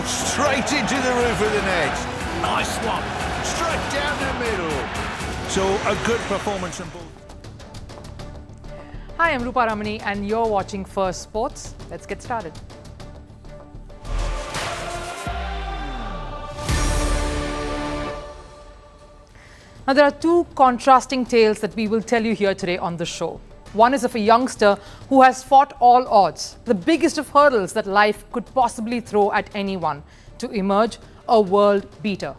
Straight into the roof of the net. Nice one. Straight down the middle. So a good performance from both. Hi, I'm Rupha Ramani and you're watching Firstpost. Let's get started. Now, there are two contrasting tales that we will tell you here today on the show. One is of a youngster who has fought all odds, the biggest of hurdles that life could possibly throw at anyone, to emerge a world beater.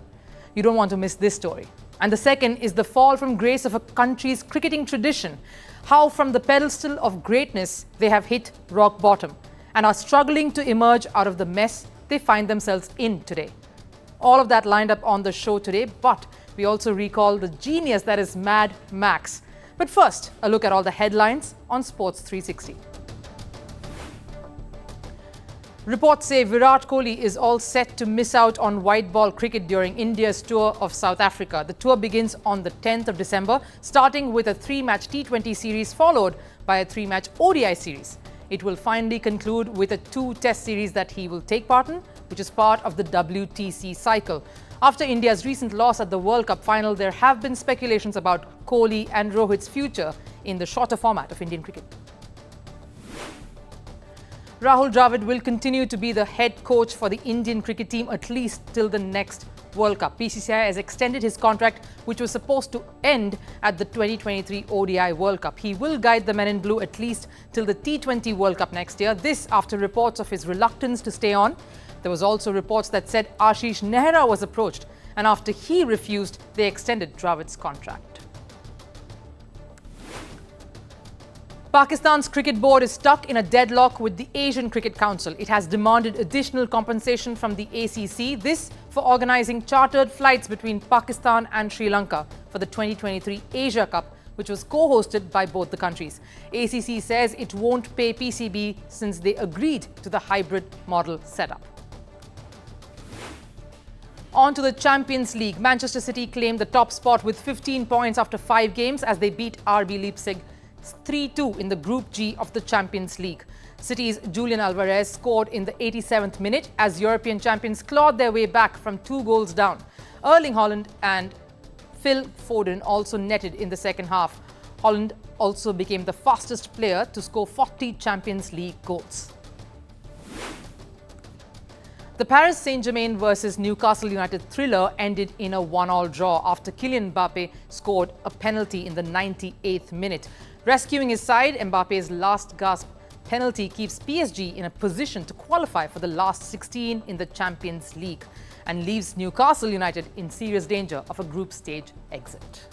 You don't want to miss this story. And the second is the fall from grace of a country's cricketing tradition, how from the pedestal of greatness they have hit rock bottom and are struggling to emerge out of the mess they find themselves in today. All of that lined up on the show today, but we also recall the genius that is Mad Max. But first, a look at all the headlines on Sports 360. Reports say Virat Kohli is all set to miss out on white ball cricket during India's tour of South Africa. The tour begins on the 10th of December, starting with a 3-match T20 series followed by a 3-match ODI series. It will finally conclude with a 2-test series that he will take part in, which is part of the WTC cycle. After India's recent loss at the World Cup final, there have been speculations about Kohli and Rohit's future in the shorter format of Indian cricket. Rahul Dravid will continue to be the head coach for the Indian cricket team at least till the next World Cup. BCCI has extended his contract, which was supposed to end at the 2023 ODI World Cup. He will guide the men in blue at least till the T20 World Cup next year. This after reports of his reluctance to stay on. There was also reports that said Ashish Nehra was approached, and after he refused, they extended Dravid's contract. Pakistan's cricket board is stuck in a deadlock with the Asian Cricket Council. It has demanded additional compensation from the ACC, this for organising chartered flights between Pakistan and Sri Lanka for the 2023 Asia Cup, which was co-hosted by both the countries. ACC says it won't pay PCB since they agreed to the hybrid model setup. On to the Champions League. Manchester City claimed the top spot with 15 points after 5 games as they beat RB Leipzig 3-2 in the Group G of the Champions League. City's Julian Alvarez scored in the 87th minute as European champions clawed their way back from 2 goals down. Erling Haaland and Phil Foden also netted in the second half. Haaland also became the fastest player to score 40 Champions League goals. The Paris Saint-Germain versus Newcastle United thriller ended in a 1-1 draw after Kylian Mbappe scored a penalty in the 98th minute. Rescuing his side, Mbappe's last-gasp penalty keeps PSG in a position to qualify for the last 16 in the Champions League and leaves Newcastle United in serious danger of a group stage exit.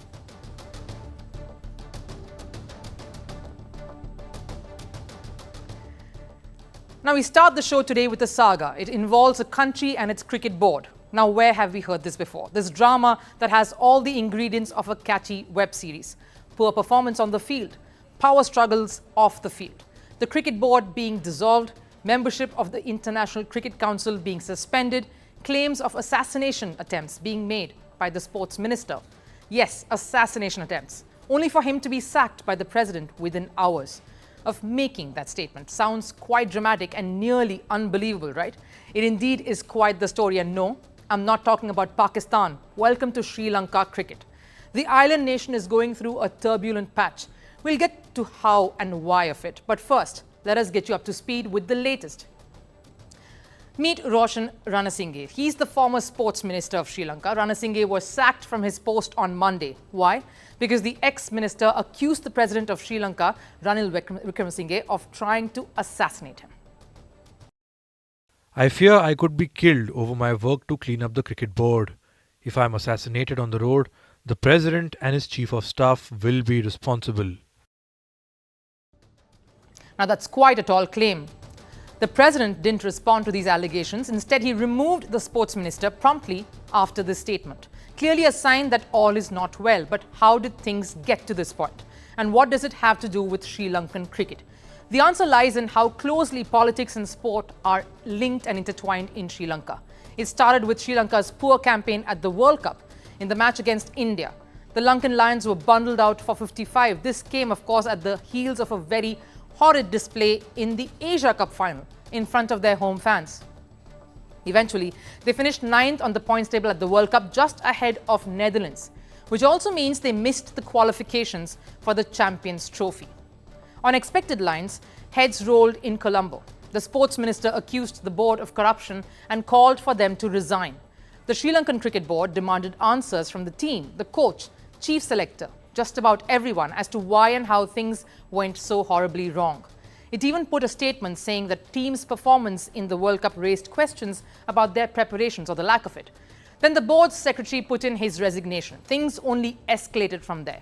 Now, we start the show today with a saga. It involves a country and its cricket board. Now, where have we heard this before? This drama that has all the ingredients of a catchy web series. Poor performance on the field, power struggles off the field, the cricket board being dissolved, membership of the International Cricket Council being suspended, claims of assassination attempts being made by the sports minister. Yes, assassination attempts, only for him to be sacked by the president within hours of making that statement. Sounds quite dramatic and nearly unbelievable, right? It indeed is quite the story, and no, I'm not talking about Pakistan. Welcome to Sri Lanka cricket. The island nation is going through a turbulent patch. We'll get to how and why of it. But first, let us get you up to speed with the latest. Meet Roshan Ranasinghe. He's the former sports minister of Sri Lanka. Ranasinghe was sacked from his post on Monday. Why? Because the ex-minister accused the president of Sri Lanka, Ranil Wickremesinghe, of trying to assassinate him. I fear I could be killed over my work to clean up the cricket board. If I am assassinated on the road, the president and his chief of staff will be responsible. Now, that's quite a tall claim. The president didn't respond to these allegations. Instead, he removed the sports minister promptly after this statement. Clearly a sign that all is not well. But how did things get to this point? And what does it have to do with Sri Lankan cricket? The answer lies in how closely politics and sport are linked and intertwined in Sri Lanka. It started with Sri Lanka's poor campaign at the World Cup in the match against India. The Lankan Lions were bundled out for 55. This came, of course, at the heels of a very horrid display in the Asia Cup final in front of their home fans. Eventually, they finished 9th on the points table at the World Cup, just ahead of Netherlands, which also means they missed the qualifications for the Champions Trophy. On expected lines, heads rolled in Colombo. The sports minister accused the board of corruption and called for them to resign. The Sri Lankan Cricket Board demanded answers from the team, the coach, chief selector, just about everyone as to why and how things went so horribly wrong. It even put a statement saying that team's performance in the World Cup raised questions about their preparations or the lack of it. Then the board's secretary put in his resignation. Things only escalated from there.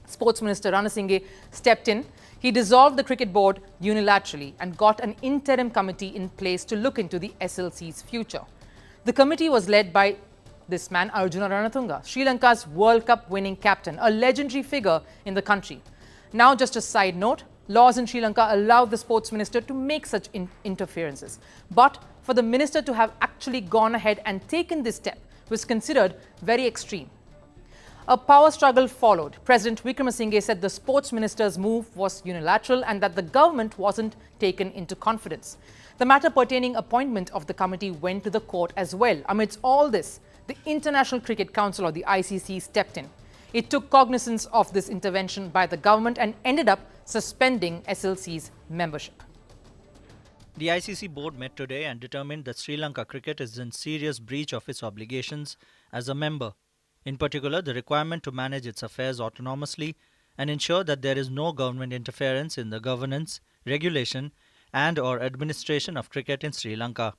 Sports Minister Ranasinghe stepped in. He dissolved the cricket board unilaterally and got an interim committee in place to look into the SLC's future. The committee was led by this man, Arjuna Ranatunga, Sri Lanka's World Cup winning captain, a legendary figure in the country. Now, just a side note, laws in Sri Lanka allow the sports minister to make such interferences. But for the minister to have actually gone ahead and taken this step was considered very extreme. A power struggle followed. President Wickremesinghe said the sports minister's move was unilateral and that the government wasn't taken into confidence. The matter pertaining appointment of the committee went to the court as well. Amidst all this, the International Cricket Council, or the ICC, stepped in. It took cognizance of this intervention by the government and ended up suspending SLC's membership. The ICC board met today and determined that Sri Lanka Cricket is in serious breach of its obligations as a member. In particular, the requirement to manage its affairs autonomously and ensure that there is no government interference in the governance, regulation and/or administration of cricket in Sri Lanka.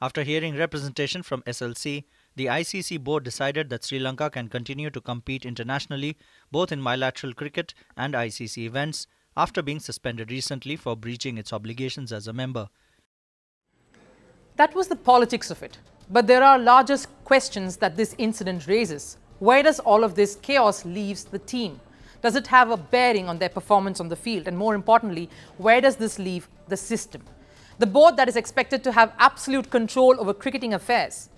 After hearing representation from SLC, the ICC board decided that Sri Lanka can continue to compete internationally both in bilateral cricket and ICC events after being suspended recently for breaching its obligations as a member. That was the politics of it. But there are larger questions that this incident raises. Where does all of this chaos leave the team? Does it have a bearing on their performance on the field? And more importantly, where does this leave the system? The board that is expected to have absolute control over cricketing affairs.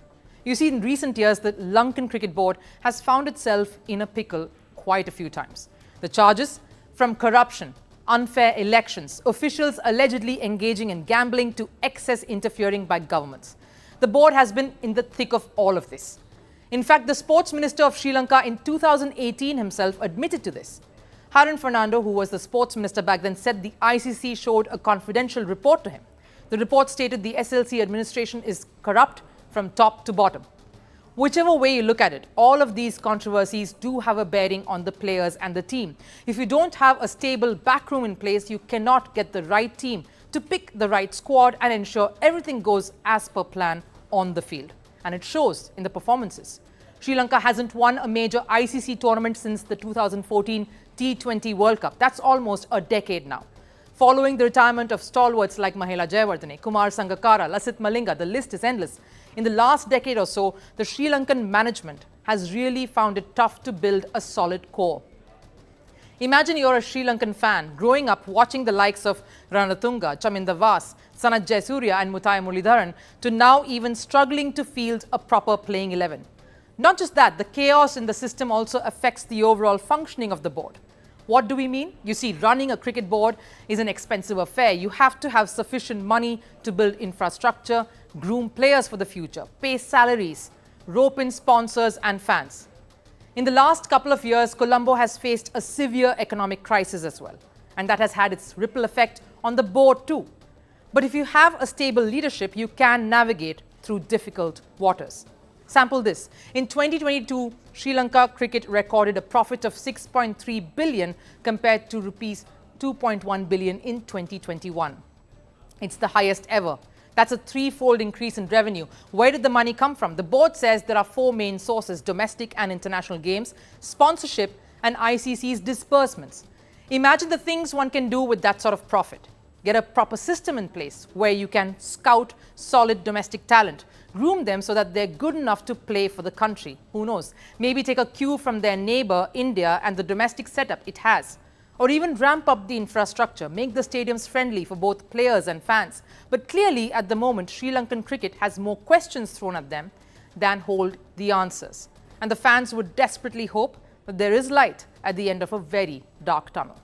You see, in recent years, the Lankan Cricket Board has found itself in a pickle quite a few times. The charges from corruption, unfair elections, officials allegedly engaging in gambling to excess interfering by governments. The board has been in the thick of all of this. In fact, the sports minister of Sri Lanka in 2018 himself admitted to this. Harun Fernando, who was the sports minister back then, said the ICC showed a confidential report to him. The report stated the SLC administration is corrupt from top to bottom. Whichever way you look at it, all of these controversies do have a bearing on the players and the team. If you don't have a stable backroom in place, you cannot get the right team to pick the right squad and ensure everything goes as per plan on the field. And it shows in the performances. Sri Lanka hasn't won a major ICC tournament since the 2014 T20 World Cup. That's almost a decade now. Following the retirement of stalwarts like Mahela Jayawardene, Kumar Sangakkara, Lasith Malinga, the list is endless. In the last decade or so, the Sri Lankan management has really found it tough to build a solid core. Imagine you're a Sri Lankan fan growing up watching the likes of Ranatunga, Chaminda Vas, Sanath Jayasuriya and Muthaiya Muralidharan to now even struggling to field a proper playing 11. Not just that, the chaos in the system also affects the overall functioning of the board. What do we mean? You see, running a cricket board is an expensive affair. You have to have sufficient money to build infrastructure, groom players for the future, pay salaries, rope in sponsors and fans. In the last couple of years, Colombo has faced a severe economic crisis as well, and that has had its ripple effect on the board too. But if you have a stable leadership, you can navigate through difficult waters. Sample this. In 2022, Sri Lanka Cricket recorded a profit of 6.3 billion compared to rupees 2.1 billion in 2021. It's the highest ever. That's a threefold increase in revenue. Where did the money come from? The board says there are four main sources: domestic and international games, sponsorship, and ICC's disbursements. Imagine the things one can do with that sort of profit. Get a proper system in place where you can scout solid domestic talent, groom them so that they're good enough to play for the country. Who knows? Maybe take a cue from their neighbor, India, and the domestic setup it has. Or even ramp up the infrastructure, make the stadiums friendly for both players and fans. But clearly, at the moment, Sri Lankan cricket has more questions thrown at them than hold the answers. And the fans would desperately hope that there is light at the end of a very dark tunnel.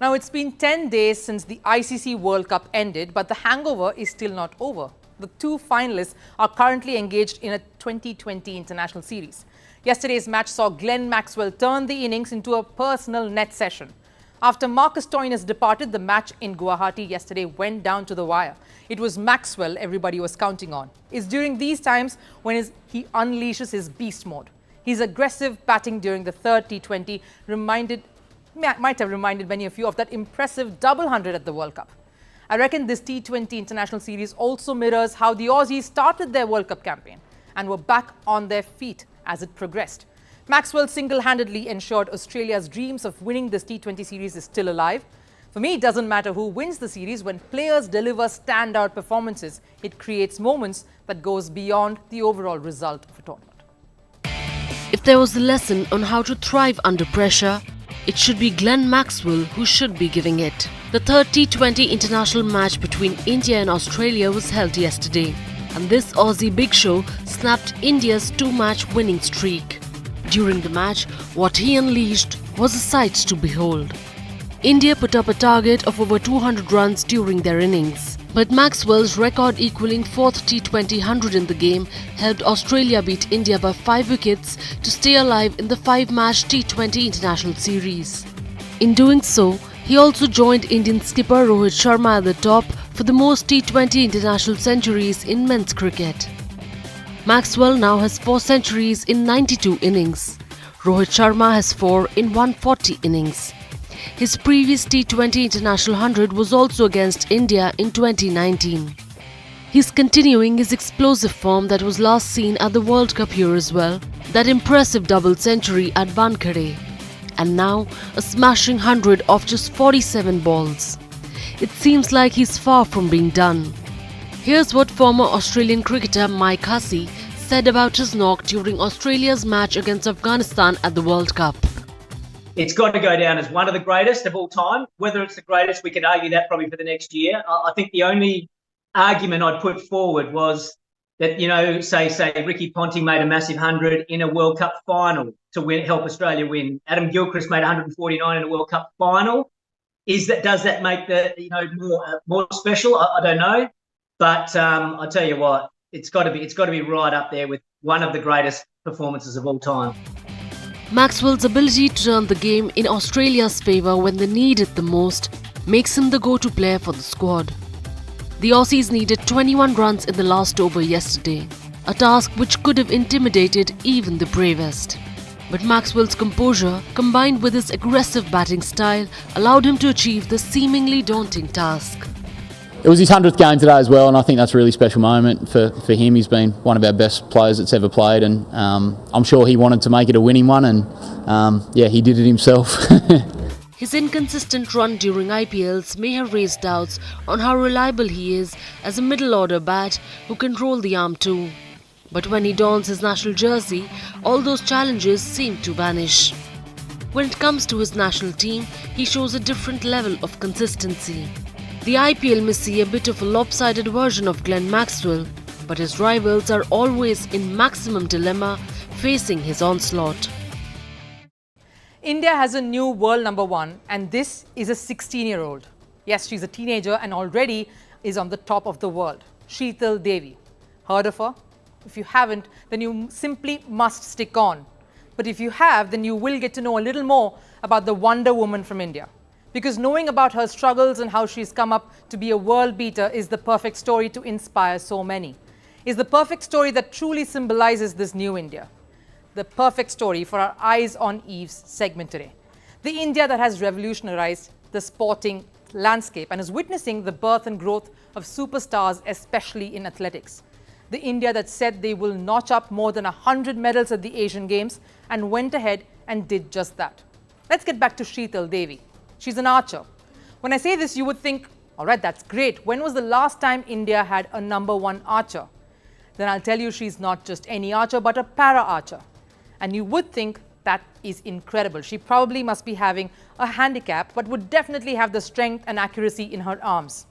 Now, it's been 10 days since the ICC World Cup ended, but the hangover is still not over. The two finalists are currently engaged in a 2020 international series. Yesterday's match saw Glenn Maxwell turn the innings into a personal net session. After Marcus Stoinis departed, the match in Guwahati yesterday went down to the wire. It was Maxwell everybody was counting on. It's during these times when he unleashes his beast mode. His aggressive batting during the third T20 might have reminded many of you of that impressive double 100 at the World Cup. I reckon this T20 international series also mirrors how the Aussies started their World Cup campaign and were back on their feet as it progressed. Maxwell single-handedly ensured Australia's dreams of winning this T20 series is still alive. For me, it doesn't matter who wins the series. When players deliver standout performances, it creates moments that goes beyond the overall result of a tournament. If there was a lesson on how to thrive under pressure, it should be Glenn Maxwell who should be giving it. The third T20 international match between India and Australia was held yesterday, and this Aussie big show snapped India's two-match winning streak. During the match, what he unleashed was a sight to behold. India put up a target of over 200 runs during their innings, but Maxwell's record-equaling fourth T20 100 in the game helped Australia beat India by 5 wickets to stay alive in the 5-match T20 international series. In doing so, he also joined Indian skipper Rohit Sharma at the top for the most T20 international centuries in men's cricket. Maxwell now has 4 centuries in 92 innings. Rohit Sharma has 4 in 140 innings. His previous T20 International 100 was also against India in 2019. He's continuing his explosive form that was last seen at the World Cup here as well, that impressive double century at Wankhede. And now a smashing 100 off just 47 balls. It seems like he's far from being done. Here's what former Australian cricketer Mike Hussey said about his knock during Australia's match against Afghanistan at the World Cup. It's got to go down as one of the greatest of all time. Whether it's the greatest, we could argue that probably for the next year. I think the only argument I'd put forward was that, say Ricky Ponting made a massive 100 in a World Cup final to help Australia win. Adam Gilchrist made 149 in a World Cup final. Does that make the more special? I don't know, but I tell you what, it's got to be right up there with one of the greatest performances of all time. Maxwell's ability to turn the game in Australia's favour when they need it the most makes him the go-to player for the squad. The Aussies needed 21 runs in the last over yesterday, a task which could have intimidated even the bravest. But Maxwell's composure, combined with his aggressive batting style, allowed him to achieve the seemingly daunting task. It was his 100th game today as well, and I think that's a really special moment for him. He's been one of our best players that's ever played, and I'm sure he wanted to make it a winning one, and he did it himself. His inconsistent run during IPLs may have raised doubts on how reliable he is as a middle-order bat who can roll the arm too. But when he dons his national jersey, all those challenges seem to vanish. When it comes to his national team, he shows a different level of consistency. The IPL may see a bit of a lopsided version of Glenn Maxwell, but his rivals are always in maximum dilemma facing his onslaught. India has a new world number 1, and this is a 16-year-old. Yes, she's a teenager and already is on the top of the world. Sheetal Devi. Heard of her? If you haven't, then you simply must stick on. But if you have, then you will get to know a little more about the Wonder Woman from India. Because knowing about her struggles and how she's come up to be a world beater is the perfect story to inspire so many. Is the perfect story that truly symbolizes this new India. The perfect story for our Eyes on Eve's segment today. The India that has revolutionized the sporting landscape and is witnessing the birth and growth of superstars, especially in athletics. The India that said they will notch up more than 100 medals at the Asian Games and went ahead and did just that. Let's get back to Sheetal Devi. She's an archer. When I say this, you would think, all right, that's great. When was the last time India had a number 1 archer? Then I'll tell you she's not just any archer, but a para-archer. And you would think that is incredible. She probably must be having a handicap, but would definitely have the strength and accuracy in her arms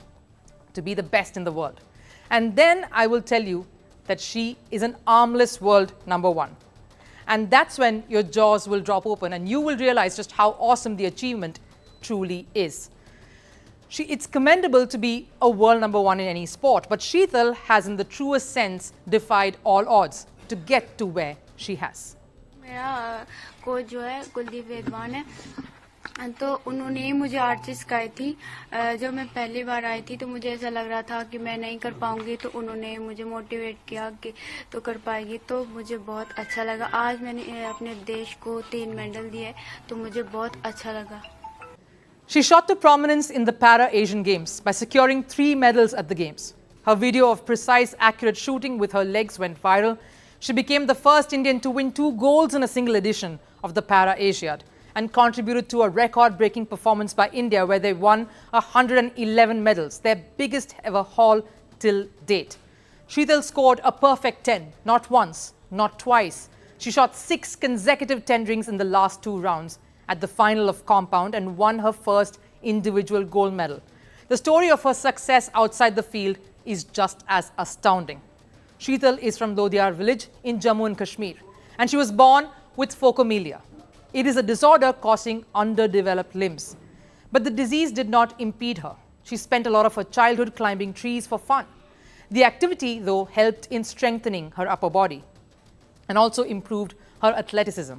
to be the best in the world. And then I will tell you that she is an armless world number 1. And that's when your jaws will drop open and you will realize just how awesome the achievement truly is. It's commendable to be a world number one in any sport, but Sheetal has in the truest sense defied all odds to get to where she has. मेरा coach जो है कुलदीप वेदवान है, तो उन्होंने ही मुझे art सिखाई थी। जब मैं पहली बार आई थी तो मुझे ऐसा लग रहा था कि मैं नहीं कर पाऊंगी, तो उन्होंने मुझे मोटिवेट किया कि तो कर पाएगी, तो मुझे बहुत अच्छा लगा। आज मैंने अपने देश को 3 मेडल दिए, तो मुझे बहुत अच्छा लगा। She shot to prominence in the Para-Asian Games by securing 3 medals at the Games. Her video of precise, accurate shooting with her legs went viral. She became the first Indian to win 2 golds in a single edition of the Para-Asiad and contributed to a record-breaking performance by India where they won 111 medals, their biggest ever haul till date. Sheetal scored a perfect 10, not once, not twice. She shot 6 consecutive 10 rings in the last 2 rounds at the final of compound and won her first individual gold medal. The story of her success outside the field is just as astounding. Sheetal is from Lodhiyar village in Jammu and Kashmir, and she was born with phocomelia. It is a disorder causing underdeveloped limbs. But the disease did not impede her. She spent a lot of her childhood climbing trees for fun. The activity, though, helped in strengthening her upper body and also improved her athleticism.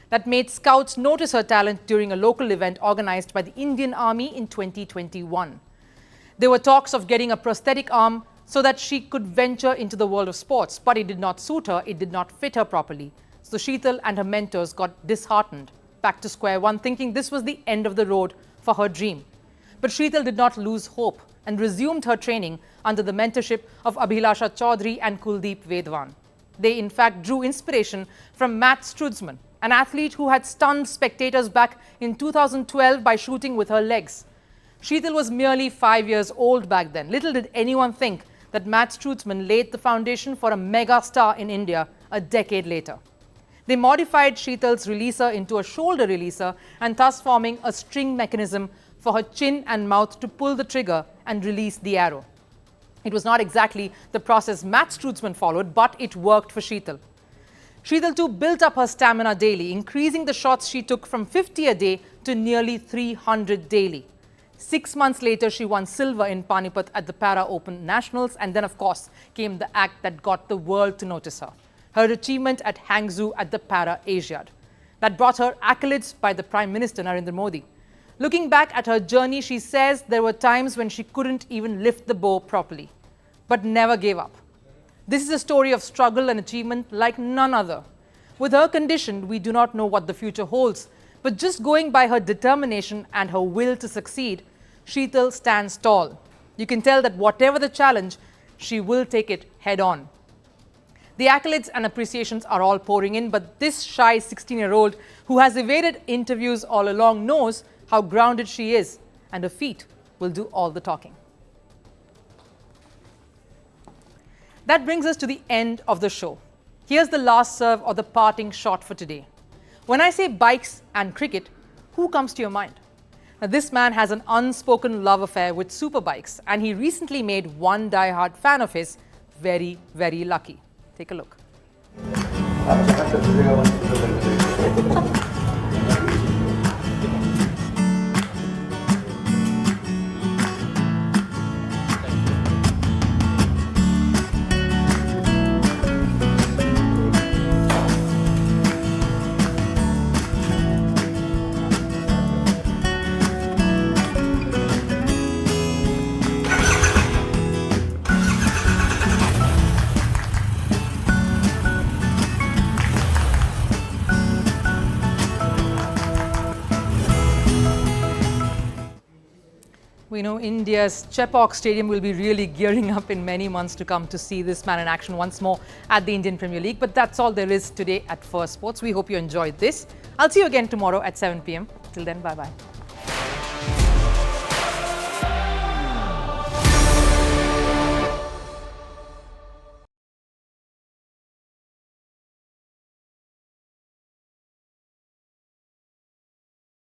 That made scouts notice her talent during a local event organized by the Indian Army in 2021. There were talks of getting a prosthetic arm so that she could venture into the world of sports, but it did not suit her, it did not fit her properly. So Sheetal and her mentors got disheartened, back to square one, thinking this was the end of the road for her dream. But Sheetal did not lose hope and resumed her training under the mentorship of Abhilasha Chaudhary and Kuldeep Vedwan. They in fact drew inspiration from Matt Strudzman, an athlete who had stunned spectators back in 2012 by shooting with her legs. Sheetal was merely 5 years old back then. Little did anyone think that Matt Strudzman laid the foundation for a mega star in India a decade later. They modified Sheetal's releaser into a shoulder releaser and thus forming a string mechanism for her chin and mouth to pull the trigger and release the arrow. It was not exactly the process Matt Strudzman followed, but it worked for Sheetal. Sheetal too built up her stamina daily, increasing the shots she took from 50 a day to nearly 300 daily. 6 months later, she won silver in Panipat at the Para Open Nationals, and then of course came the act that got the world to notice her. Her achievement at Hangzhou at the Para-Asiad. That brought her accolades by the Prime Minister Narendra Modi. Looking back at her journey, she says there were times when she couldn't even lift the bow properly, but never gave up. This is a story of struggle and achievement like none other. With her condition, we do not know what the future holds, but just going by her determination and her will to succeed, Sheetal stands tall. You can tell that whatever the challenge, she will take it head on. The accolades and appreciations are all pouring in, but this shy 16-year-old who has evaded interviews all along knows how grounded she is, and her feet will do all the talking. That brings us to the end of the show. Here's the last serve or the parting shot for today. When I say bikes and cricket, who comes to your mind? Now, this man has an unspoken love affair with superbikes, and he recently made one die-hard fan of his very, very lucky. Take a look. We know India's Chepauk Stadium will be really gearing up in many months to come to see this man in action once more at the Indian Premier League. But that's all there is today at Firstpost. We hope you enjoyed this. I'll see you again tomorrow at 7 p.m. Till then, bye-bye.